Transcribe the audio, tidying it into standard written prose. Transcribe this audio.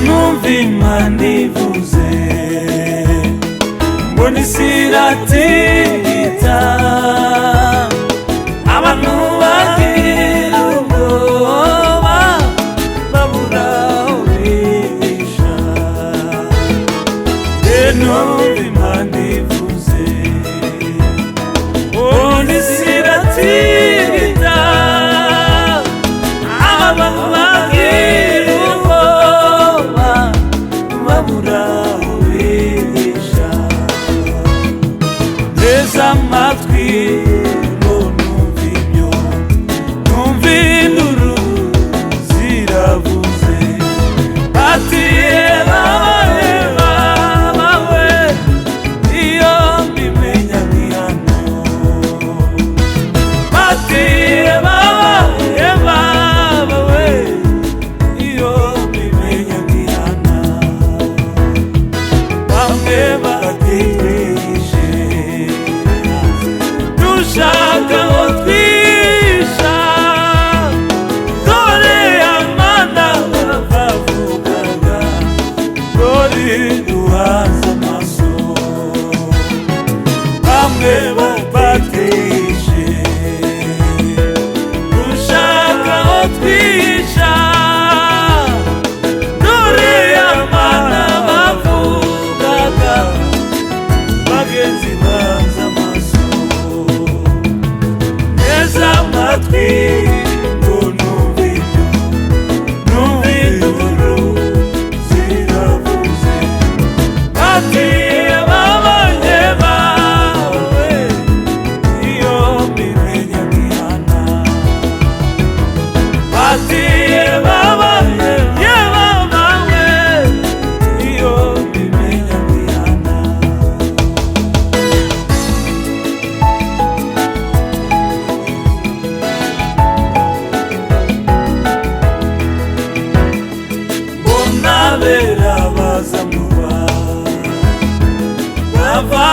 numva Imana ivuze ngo nisiratigita abantu bagira ubwoba babura aho bihisha. Numva Imana ivuze ngo nisiratigita abantu bagira ubwoba babura aho bihisha. Nteze amatwi ngo numva ibyo, numva induru ziravuze ati yebawe bawe iyo mbimenya nkihana. Ati yebawe bawe iyo mbimenya nkihana. Bamwe baratwihishe dushaka aho twisha, dore Amana bavugaga dore duhanze amaso. Bamwe batwishe dushaka aho twisha, dore Amana bavugaga bagenzi banze amaso. Nteze amatwi ngo numva ibyo, numva induru ziravuze ati babanye bawe iyo mbimenya nkihana. Ati babanye bawe iyo mbimenya nkihana. Mbona abera baza mu Rwanda bava